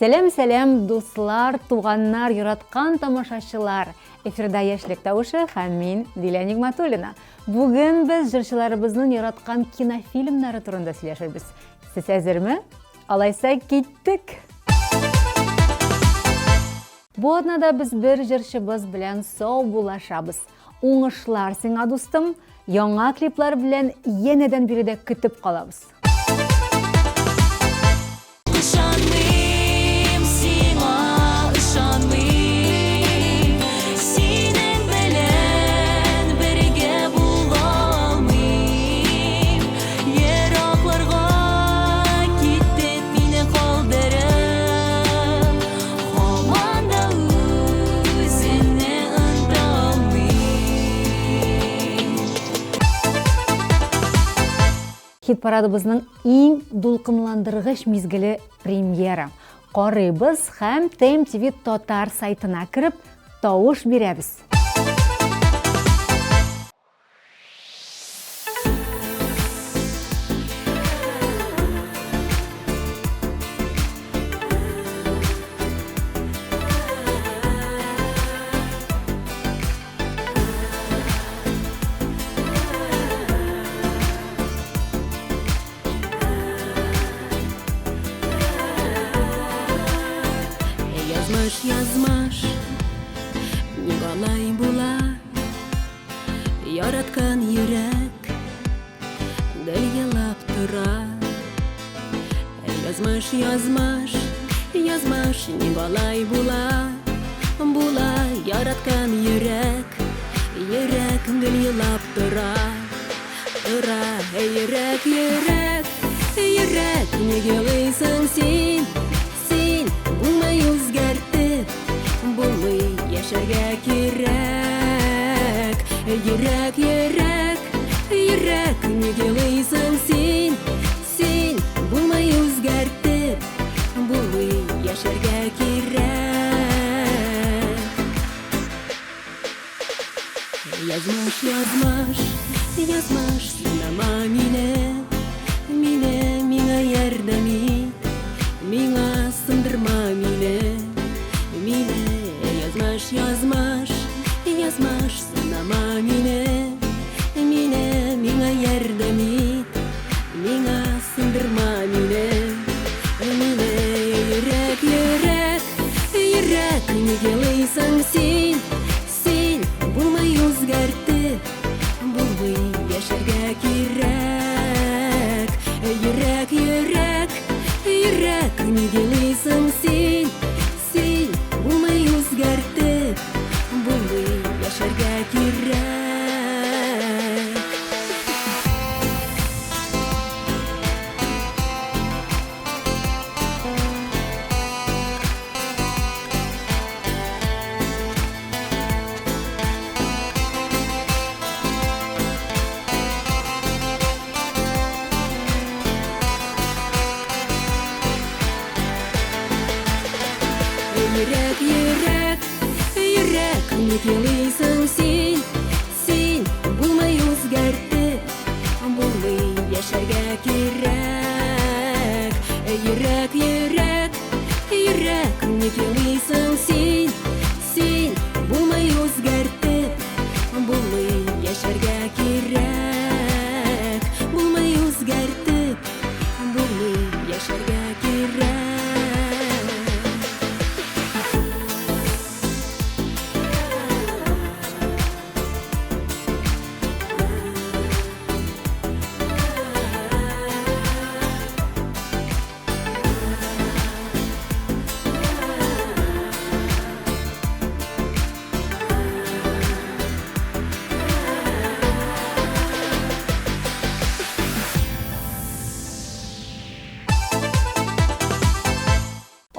Сәлем дуслар, туганнар, яраткан тамашачылар. Эфирда яшьлек тавышы һәм мин Диля Нигъмәтуллина. Бүген без җырчыларыбызның яраткан кинофильмнары турында сөйләшербез. Сез әзерме? Алайса киттек. Бу атнада без бер җырчыбыз белән сау булашабыз. Уңышлар сиңа дустым, яңа клиплар белән янәдән биредә көтеп калабыз. Хит-парадыбызның иң дулкынландыргыч мизгеле премьера. Карыйбыз һәм TMTV Татар сайтына кіріп, тавыш бирәбез. Язмаш, небалай була, яраткан йөрәк, гел елап тора. Язмаш, небалай була, яраткан йөрәк, гел елап тора. Йөрәк, неге елыйсың син, булмай үзгәртеп, булмый яшәргә кирәк. Йөрәк, неге елыйсың син, булмай үзгәртеп, булмый яшәргә кирәк. Язмаш, сынама миңа ярдәм ит, миңа сындырма мине. Язмаш, сынама мине, миңа ярдәм ит, миңа сындырма мине. Йөрәк, неге елыйсың син, булмай үзгәртеп, булмый яшәргә кирәк. Йөрәк, неге елыйсың син, булмай үзгәртеп, булмый яшәргә кирәк. Йөрәк, неге елыйсың син, булмай үзгәртеп, булмый яшәргә кирәк. Йөрәк, неге елыйсың син, булмай үзгәртеп, булмый яшәргә кирәк. Булмай үзгәртеп, булмый яшәргә кирәк.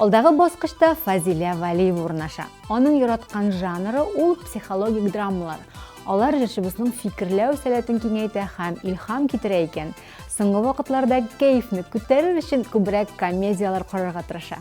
Алдагы баскычта Фазилә Валиева урнаша. Аның яраткан жанры ул психологик драмалар. Алар җырчыбызның фикерләү сәләтен киңәйтә һәм илһам китерә икән. Соңгы вакытларда кәефне күтәрер өчен күбрәк комедиялар карарга тырыша.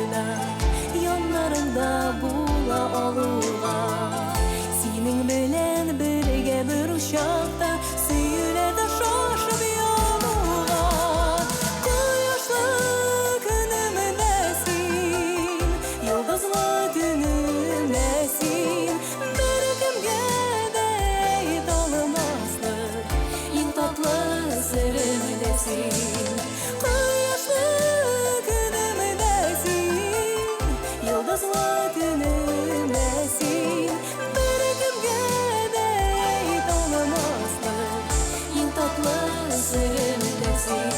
гына яннарында була алуга синең белән бергә бер учакта сөйләде шашып януга кояшлы көнемдә син йолдызлы төнемдә син беркемгә дә әйтә алмаслык иң татлы серемдә син кояшлы көнемдә син йолдызлы төнемдә син беркемгә дә әйтә алмаслык иң татлы серемдә син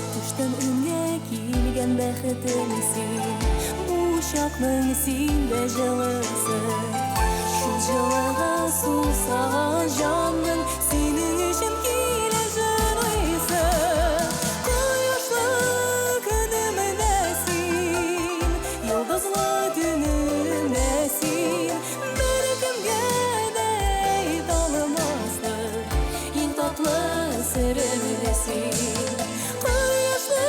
Төштән үнгә килгән бәхетем син бу чакның синдә җылысы шул җылыга сусаган җанның синең өчен килә җырлыйсы кояшлы көнемдә син йолдызлы төнемдә син беркемгә дә әйтә алмаслык иң татлы серемдә син кояшлы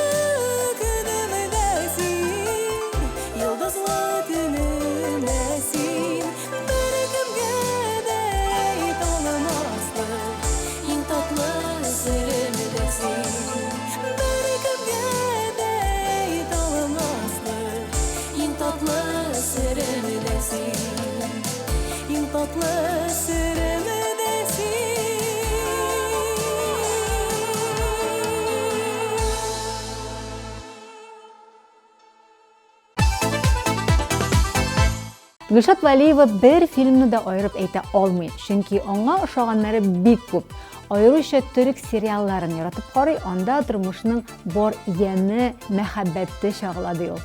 көнемдә син йолдызлы төнемдә син беркемгә дә әйтә алмаслык иң татлы серемдә син беркемгә дә әйтә алмаслык иң татлы серемдә син иң татлы серемдә син Гөлшат Валиева бер фильмны да айырып әйтә алмый, чөнки аңа ошаганнары бик күп. Аеруча төрек сериалларын яратып карый, анда тормышның бар яны, мәхәббәте чагылады ул.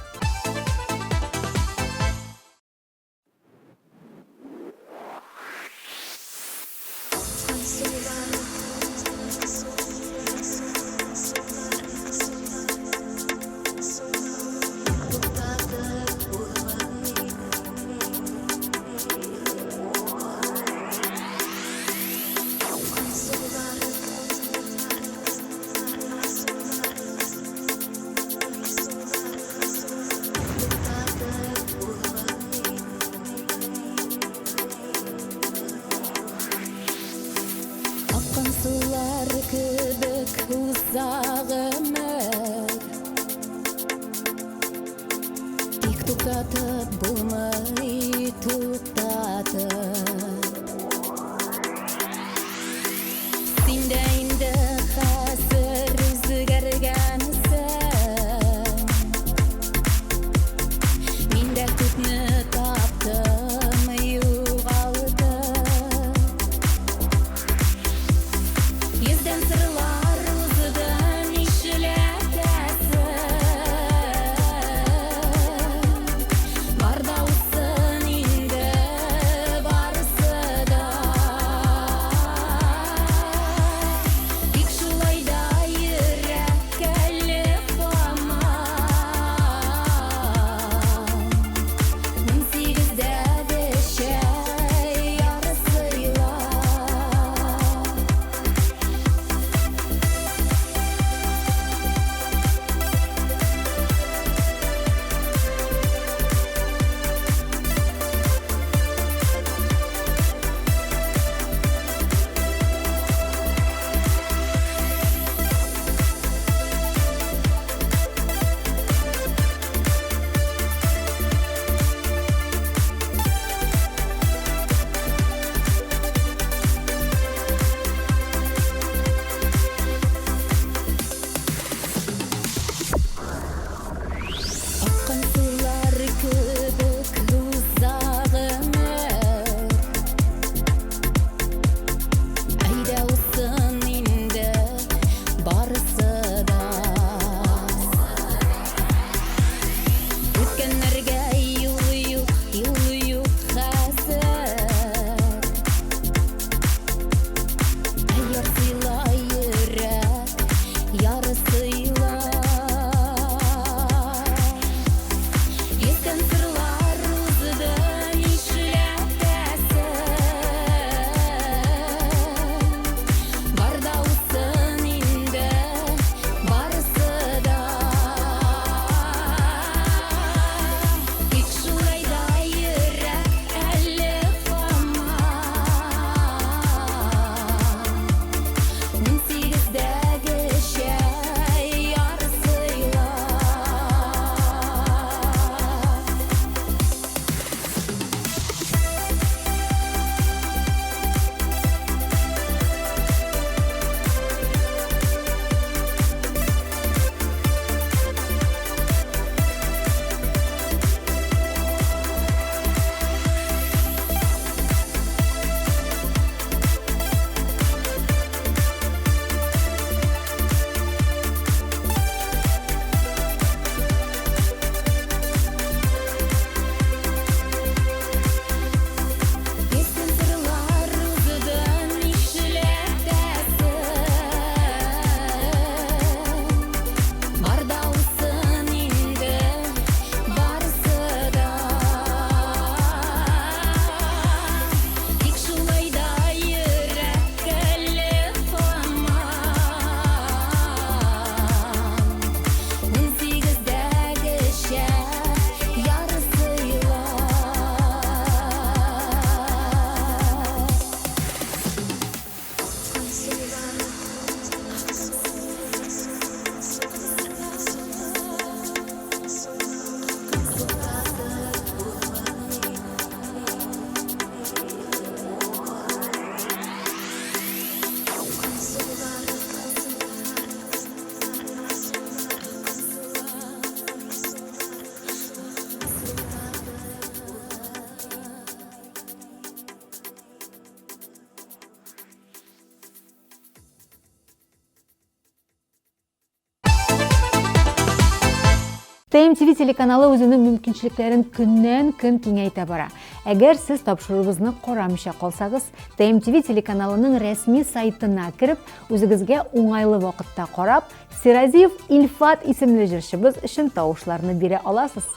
Аккан сулар кебек уза гомер Тик туктатып булмый туктатып Синдә инде хәзер үзгәргәнсең Мин дә күпне таптым югалдым Йөздән сырлар узды нишләтәсең Бар да усын инде барысы TMTV телеканалы үзенең мөмкинчелекләрен көннән-көн киңәйтә бара. Әгәр сез тапшырыгызны карамыйча калсагыз, TMTV телеканалының рәсми сайтына кирип, үзегезгә уңайлы вакытта карап, Сиразиев Илфат исемле җырчыбыз өчен тавышларны бирә аласыз.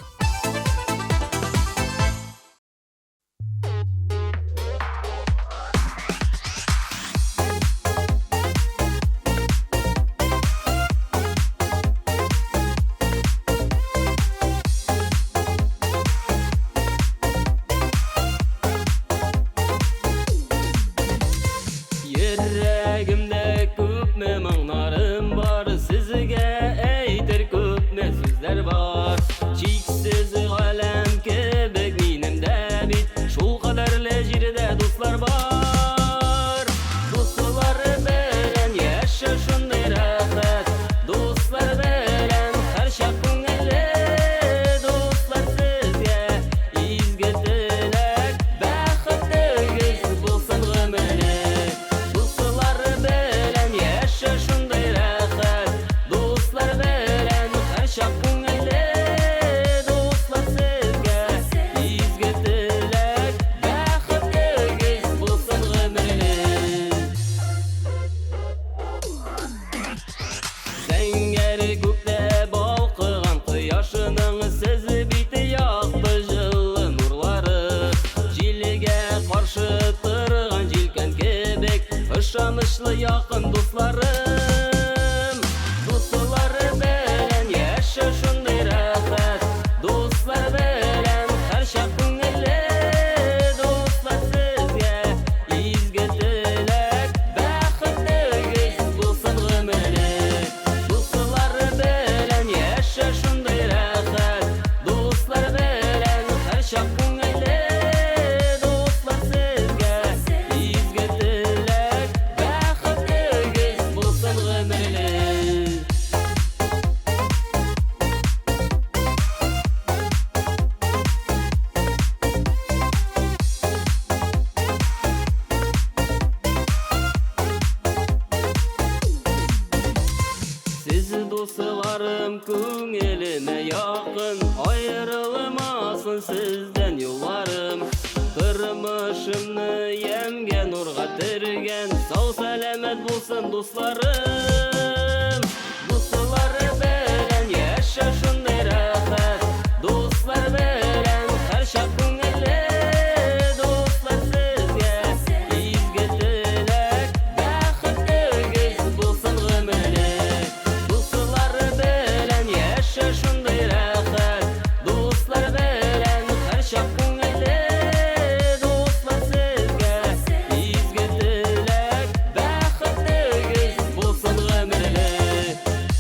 Йөрәгемдә күпме моңнарым бар, сезгә әйтер күпме сүзләр бар. Чиксез галәм кебек минем дә бит, шул кадәрле җирдә дуслар бар. Дуслар белән яшә шундый рәхәт, дуслар белән һәр чак күңелле. Дуслар сезгә изге теләк, бәхетегез булсын гомерлек. Дуслар белән яшә шундый рәхәт, дуслар белән һәр чак күңелле. Дуслар сезгә изге теләк, бәхетегез булсын гомерлек. Зәңгәр күктә балкыган кояшының сез бит якты җылы нурлары. Җилгә каршы торган җилкән кебек, ышанычлы якын дусларым. Дуслар белән яшә шундый рәхәт, дуслар белән һәр чак күңелле. Дуслар сезгә изге теләк, бәхетегез булсын гомерлек. Дуслар белән яшә шундый рәхәт, дуслар белән һәр чак күңелле. Дуслар сезгә изге теләк, бәхетегез булсын гомерлек. Сез дусларым күңелемә якын, аерылмасын сездән юлларым. Тормышымны ямгә нурга тергән, сау сәламәт булсын дусларым. Дуслар белән яшә шундый рәхәт, дуслар белән һәр чак күңелле. Дуслар сезгә изге теләк, бәхетегез булсын гомерлек. Дуслар белән яшә шундый рәхәт, дуслар белән һәр чак күңелле. Дуслар сезгә изге теләк, бәхетегез булсын гомерлек.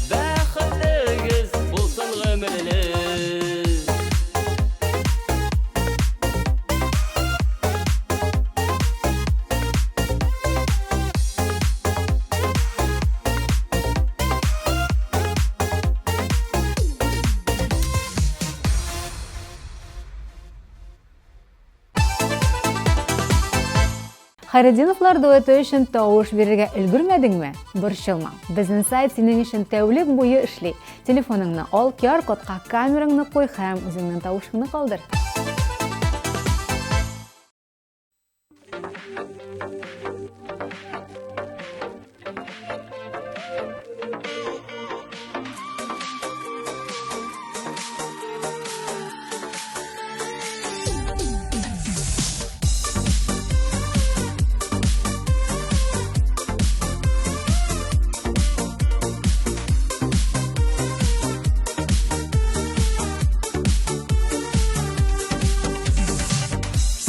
Бәхетегез булсын гомерлек. Хайретдиновлар дуэты өчен тавыш бирергә өлгермәдеңме? Борчылма. Безнең сайт синең өчен тәүлек буе эшли. Телефоныңны ал, QR-кодка камераңны куй һәм үзеңнең тавышыңны калдыр.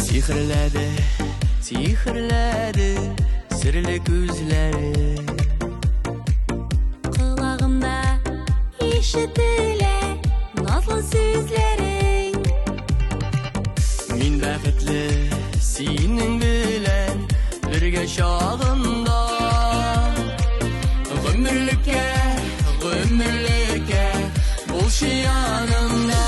Сихрләде, сихрләде, серле күзләре. Колагымда ишетелә назлы сүзләрең. Мин бәхетле синең белән бергә чагымда. Гөмерлеккә, гөмерлеккә булшы янымда.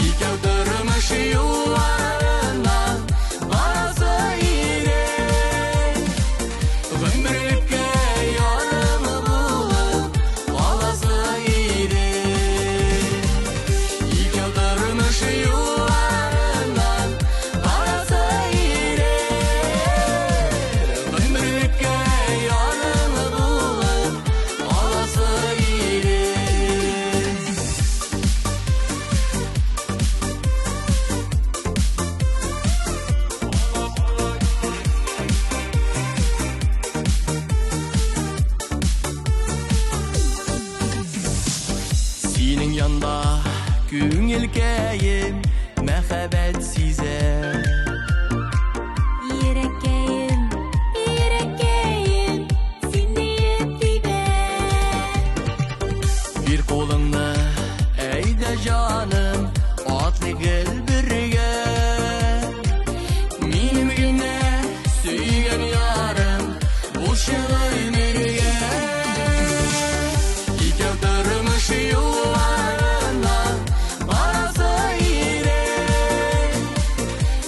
Икәү тормыш юлларыннан барасы иде. Гөмерлеккә ярымы булып каласы иде. Күңелкәйем мәхәббәт сизәр. Йөрәккәем, сине тибәр. Bir қолыңны әйдә җаным, атлыйк бергә. Минем генә сөйгән ярым, булшы гомергә. Икәү тормыш юлларына барасы ирек.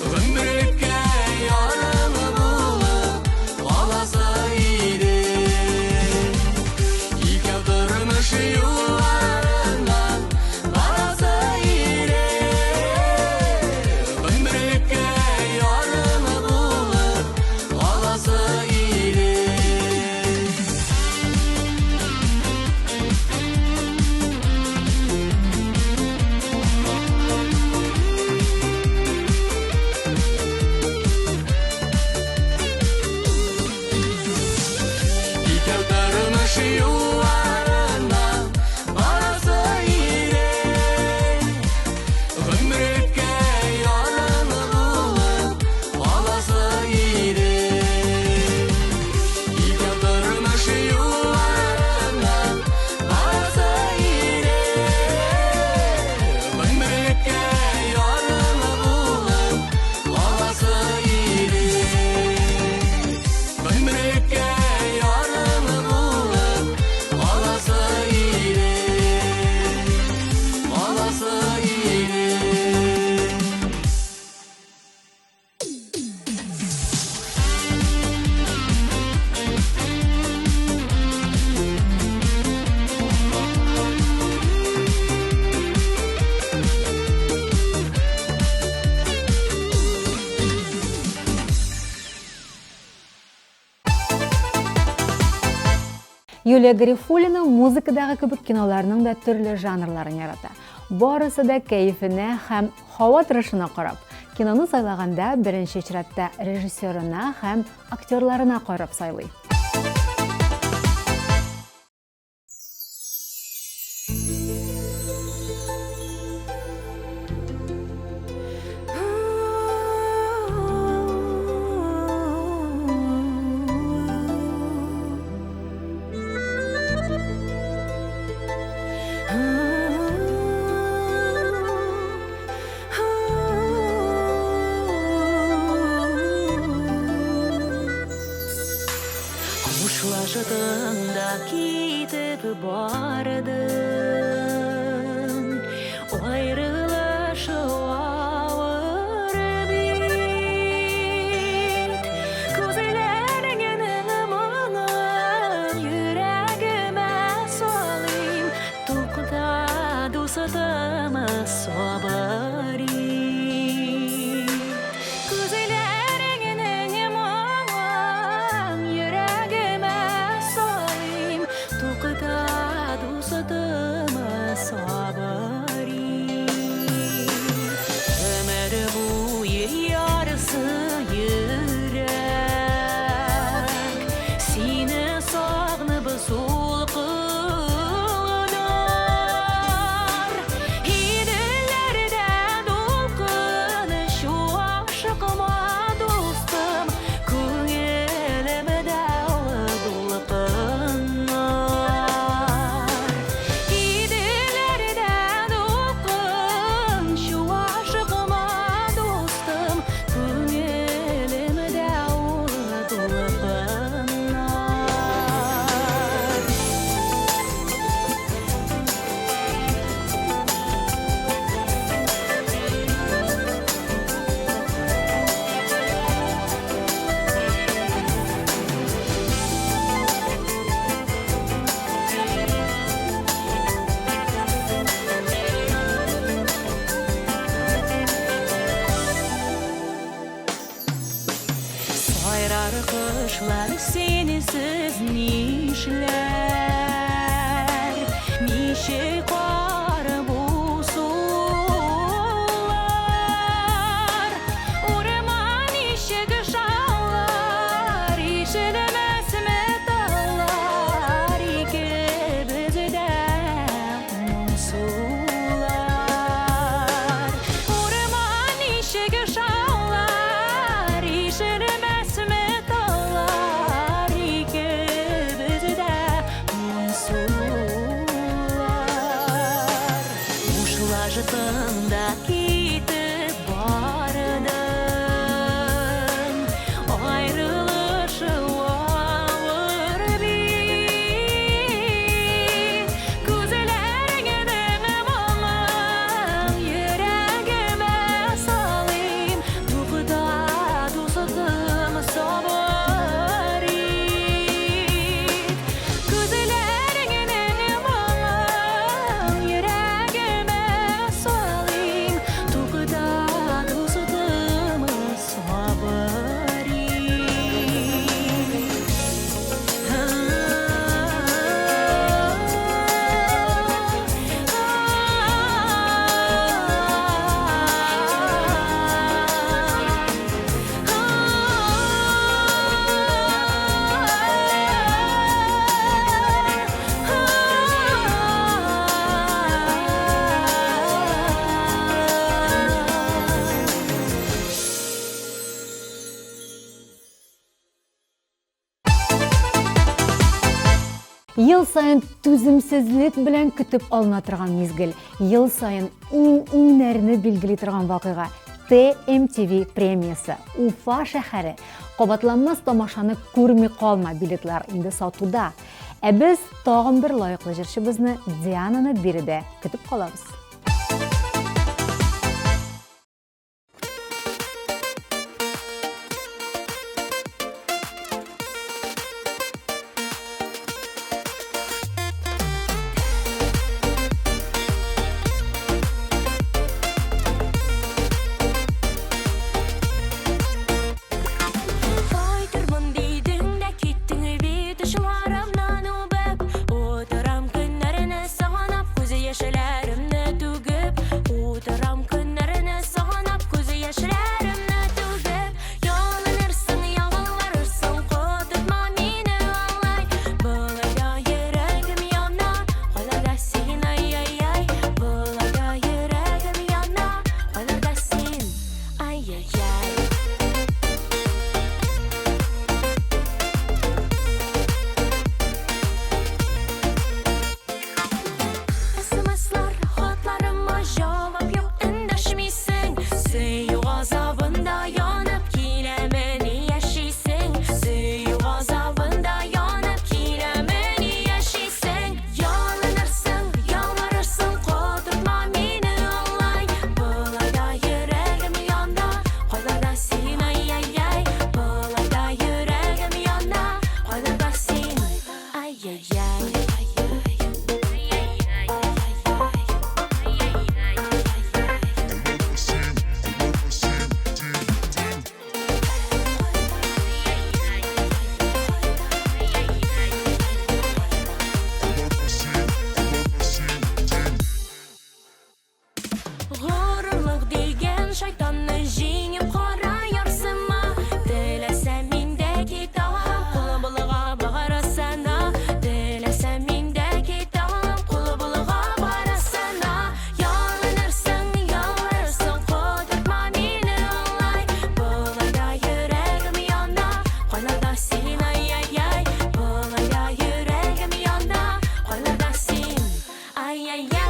Гомерлеккә ярым булып каласы ирек. Икәү тормыш юлларына барасы ирек. Гомерлеккә ярым булып каласы ирек. Икәү тормыш юлларына барасы ирек. Гомерлеккә ярым булып каласы ирек. Икәү тормыш юлларына барасы ирек. Гомерлеккә ярым булып каласы ирек. Гомерлеккә ярым булып каласы ирек. Каласы ирек. Юлия Гарифуллина музыкадагы кебек киноларның да төрле жанрларын ярата. Барысы да кәефенә һәм һава торышына карап. Киноны сайлаганда беренче чиратта режиссерына һәм актерларына карап сайлый. Кушлашыдың да китеп бардың, аерылышы авыр бит. Күзләреңнең моңын йөрәгемә салыйм, тукта дусытым сабыр ит. Күзләреңнең моңын йөрәгемә салыйм, тукта дусытым сабыр ит. Ömür boyu yarısı yürek, seni sağınıp solğunar. Hidilerde dolkun şu aşkıma dostum, көңілімде dolqınlar. Hidilerde dolkun şu aşkıma dostum, көңілімде dolqınlar. Сайрар кышлар сенisiz нишләр, ничек кар бу сулар. Урман ишек шаулар, ишелмәсме таллар, икебез дә моңсулар. артыңда кетіп бардың айрылышы ауыр бит көзләреңнең моңын йөрәгемә салыйм тугда дусым сабыр ит көзләреңнең моңын йөрәгемә салыйм тугда дусым сабыр Ел сайын түзімсізлік белән көтеп алына торган мизгел. Ел сайын иңнәрне билгели торган вакыйга. TMTV премиясы. Уфа шәһәре. Кабатланмас тамашаны күрми калма, билетлар инде сатуда. Ә без тагын бер лаеклы җырчыбызны Диананы биредә көтеп калабыз. Кайтырмын дидің дә киттің бит шуларымнан үбеп Утырам көннәрне сагынап күз яшьләремне түгеп Утырам көннәрне сагынап күз яшьләремне түгеп Ялынырсың, ялынырсың, котырма мине алай Булайда йөрәгем яна, кайларда син ай-яй-яй Булайда йөрәгем яна, кайларда син ай-яй-яй Смслар, хатларыма җавап юк, эндәшмисең Сөю газабында янып киләмени яшисең Сөю газабында янып киләмени яшисең Ялынырсың, ялварырсың, котырма мине алай Булайда йөрәгем яна, кайларда син ай-яй-яй Булайда йөрәгем яна, кайларда син ай-яй-яй Горурлык дигән шайтанны җиңеп кара ярсыма Теләсәм миндә китабым кулы булыга барасана Теләсәм миндә китабым кулы булыга барасана Ялынырсың, ялварырсың, котырма мине алай Булайда йөрәгем яна, кайларда син ай-яй-яй Булайда йөрәгем яна, кайларда син ай-яй-яй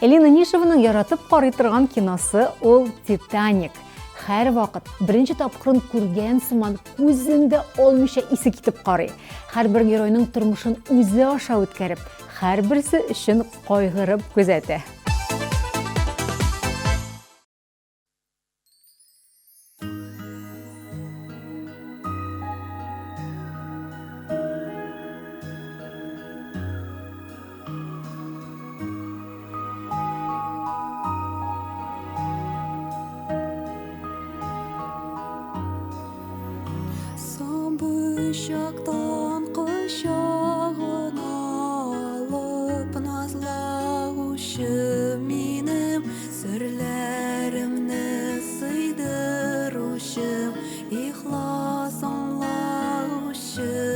Элина Нишеваның яратып карый торган киносы ул Титаник. Һәр вакыт беренче тапкырын күргән сыман күзендә алмыйча исе китеп карый. Һәрбер геройның тормышын үзе аша үткәреп, һәрберсе өчен кайгырып күзәтә. Şaktan kuşağına alıp nazlağuşum benim sırlarımni sıydırushum ihlos anlağuşum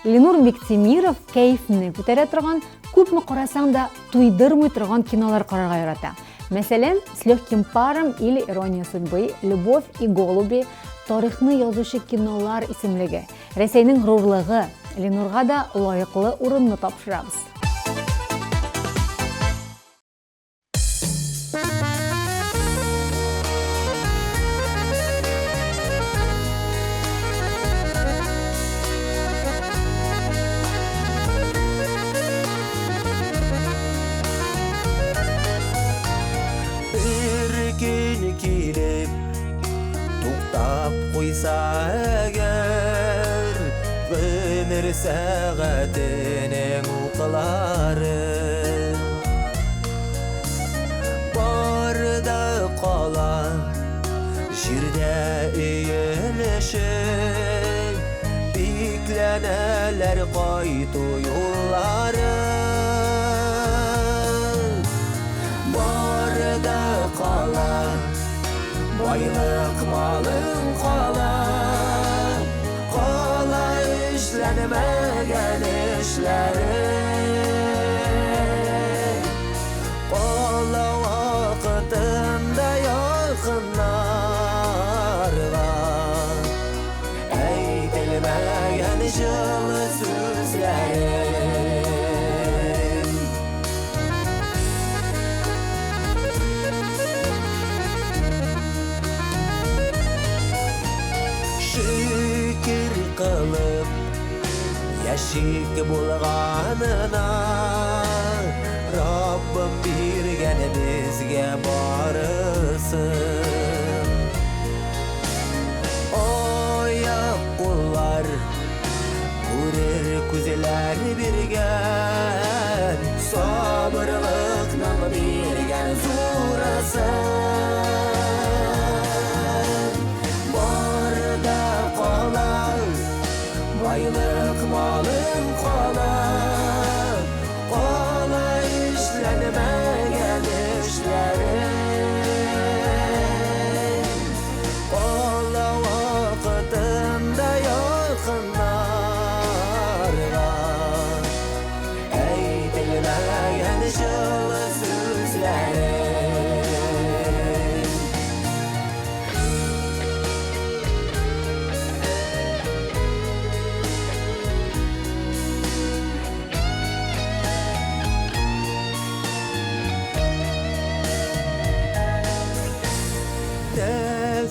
Ленур Бектемиров кәйфне күтәрә торган, күпме карасаң да туйдырмый торган кинолар карарга ярата. Мәсәлән, «С легким паром» или «Ирония судьбы», «Любовь и голуби», «Тарихны язучы кинолар» исемлеге. Рәсәйнең горурлыгы, Ленурга да лаеклы урынны тапшырабыз. Келіп, тоқтап қойса әгер, өмір сағатының ұқылары барды қала, жерде үйілішіп, бикләнәләр қайту юллары барды қала, байлық малың қала, қала ішләнмәгән ішләре, қала вақытында якыннарға әйтелмәгән жылы сүзләре. Шүкір қылып, яшик болғанына, Раббым берген бізге барысын. Аяқ қолар, көрер көзелер берген, сабырлықның берген зорасын. Байлық малың қала, қала ішләнмәгән ішләре, қала вақытында якыннарға әйтелмәгән жылы сүзләре.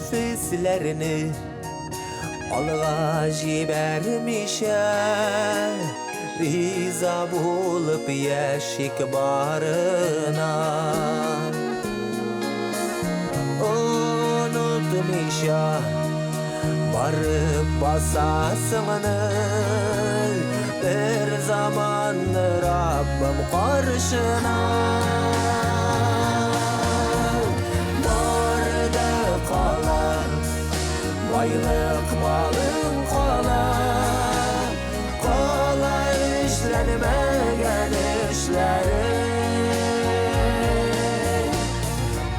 Nefislerini alğa jibermişe, riza bulup yaşik barına, unutmuşa barıp basasını, bir zaman Rabbim karşına. Байлық малың қала, қала ішләнмәгән ішләре,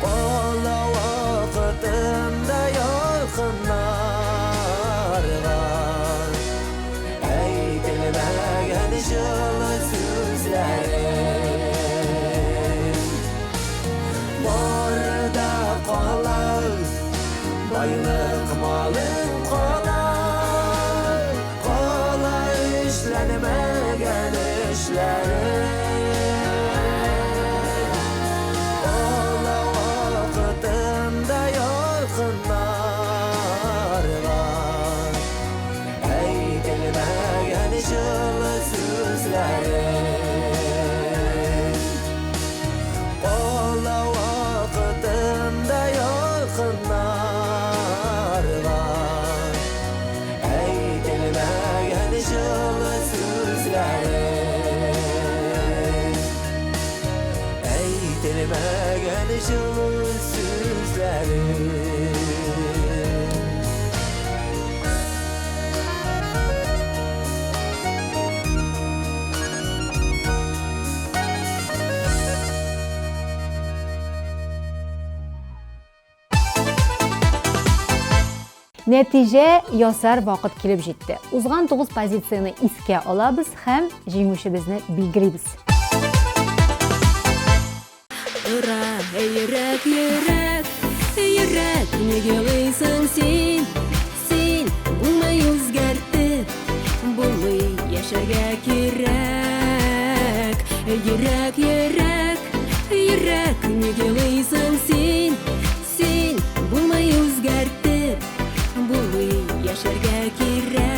қала вақытында якыннарға әйтелмәгән жылы сүзләре. Барда қала, байлық малың қала, Нәтиже ясар вакыт килеп җитте. Узган 9 позицияны искә алабыз һәм җиңүчебезне билгелибез. Ура, йөрәк, йөрәк, йөрәк, нигә елыйсың син? Син булмай үзгәртеп, булмый яшәргә кирәк. Йөрәк, йөрәк, йөрәк, нигә елыйсың син? Син булмай үзгәртеп, булмый яшәргә кирәк.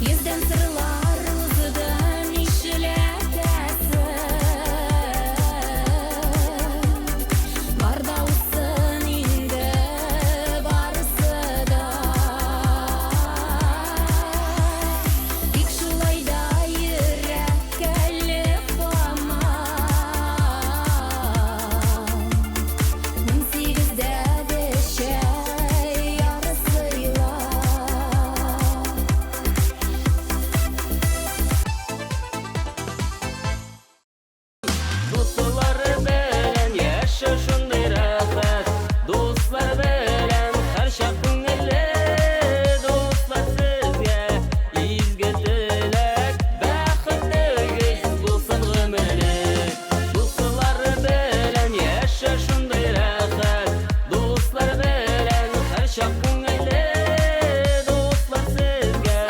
Yüzden sırlar uzun işletesi Barda olsun indi barısı da Dik şulayda yürek kelip ama 18'de de şey yarısıyla Dostlar bilen yaşa şunday rahat Dostlar bilen her şak ko'ngilli Dostlar sizga izgi tilak Baxtligiz bo'lsin umrlik Dostlar bilen yaşa şunday rahat Dostlar bilen her şak ko'ngilli Dostlar sizga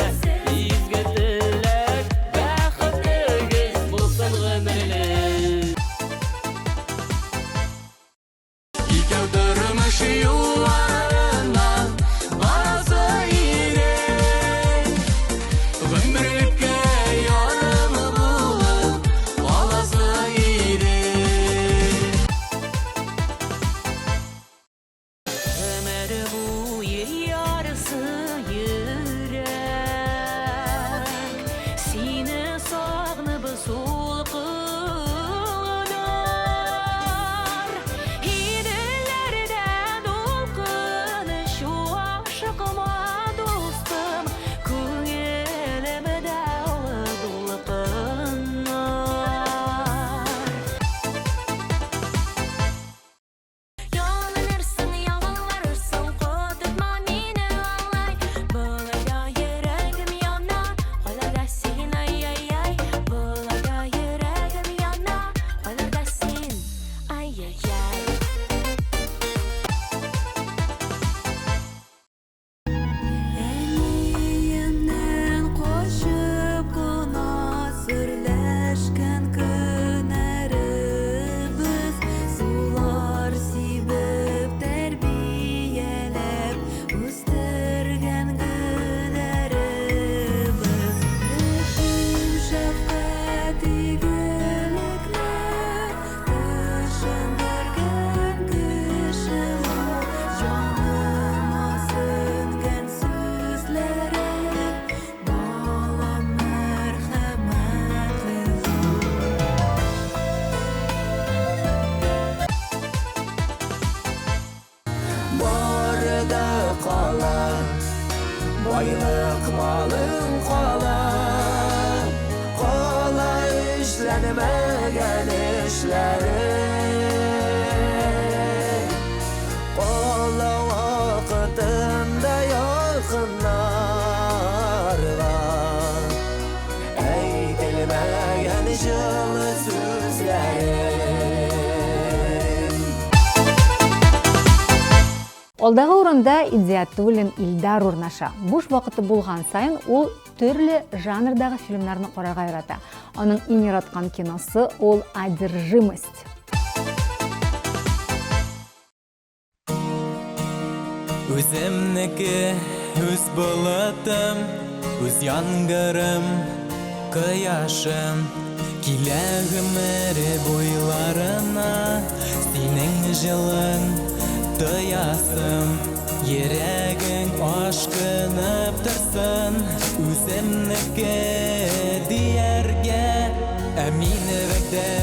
izgi tilak Baxtligiz bo'lsin umrlik İkevdirmiş yollarına bazı iğren Ömürlükке yarımı bulup balası iğren Ömür boyu yarısı yürek Seni sağınıp solqunar Hidelerden dolqın şu aşıqma dostum Ko'ngilimda dolqinlar Yalanırsın, yalanlarsın, qudurtma meni anlay Bulaga yüreğim yanar, qo'larda sen ay ay ay Bulaga yüreğim yanar, qo'larda sen ay ay ay Әниемнен қошып қына сүрләшкән көннәребез Сулар сибеп тәрбияләп үстергән гөлләребез Рәхим, шәфкать, игелекне төшендергән кешеңә Җаныма сеңгән сүзләре балам мәрхәмәтле Barıda qala Байлык малың qala Qala işlənməyən işlərin Qala vaqtında yaxınlarga Әйтелмәгән жылы сүзләrin Алдагы урында Идзиятуллин Илдар урнаша. Буш вакыты булган сайын ул төрле жанрдагы фильмнарны карарга ярата. Аның иң яраткан киносы ул «Одержимость». Үземнеке, үз болытым, үз янгырым, кояшым Килә гомере буйларына синең җылың тоясым, йөрәгең ашкынып торсын, үземнеке дияргә. Ә мин вәгъдә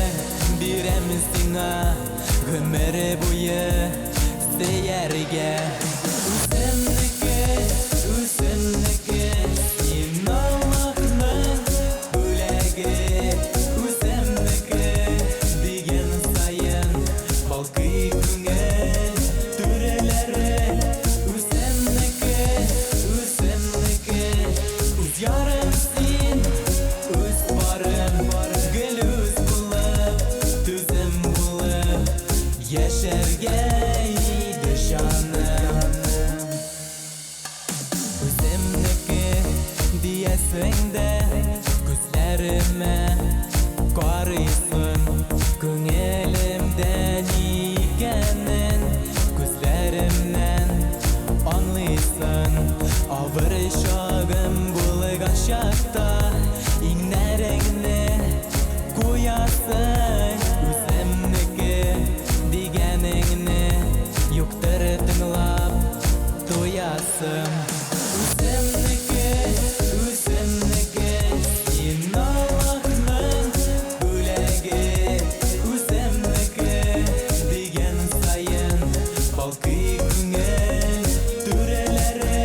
бирәм сиңа гомере буе сөяргә. Үземнеке син Аллаһның бүләге, үземнеке дигән саен балкый күңел түрәләре. Үземнеке үз ярым син, үз барым гел үз булып, түзем булып яшәргә иде җаным. Үземнеке диясең дә күзләремә карыйсың, күңелемдә ни икәнен күзләремнән аңлыйсың. Авыр чагым булган чакта иңнәреңне куясың, үземнеке дигәнеңне юктыр тыңлап туясың. Үземнеке син Аллаһның бүләге, үземнеке дигән саен балкый күңел түрәләре.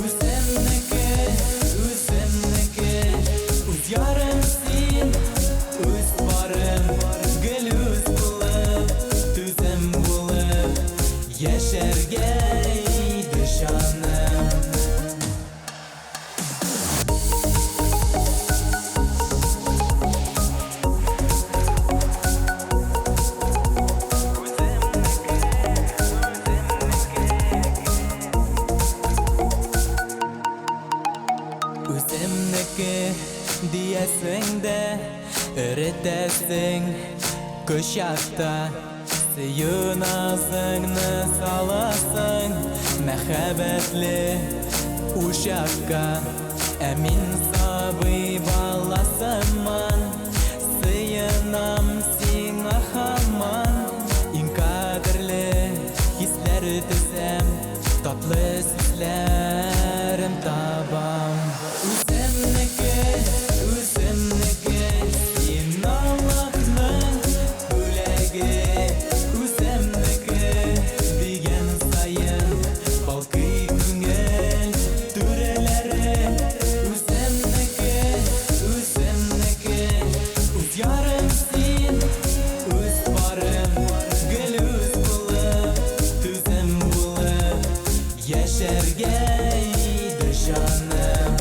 Үземнеке үз ярым син, үз барым гел үз булып, түзем булып яшәргә иде җаным. Үземнеке диясең дә өретәсең кочакта, сөеназыңны саласың мәхәббәтле учакка. Ә мин сабый баласыман, сыенам сиңа һаман. Иң кадерле хисләр төзәм, татлы сүзләрем табам. Үземнеке син Аллаһның бүләге, үземнеке дигән саен балкый күңел түрәләре. Үземнеке үз ярым син, үз барым гел үз булып, түзем булып яшәргә иде җаным.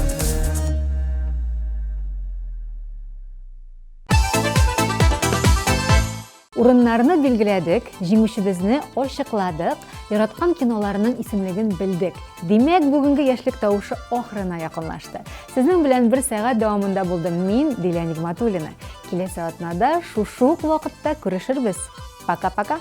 Урыннарны билгеләдек, җиңүчебезне ачыкладык, яраткан киноларының исемлеген белдек. Димәк, бүгенге яшьлек тавышы ахырына якынлашты. Сезнең белән 1 сәгать дәвамында булдым мин, Дилә Нигъмәтуллина. Киләсе атнада шушы ук вакытта күрешербез. Пока-пока.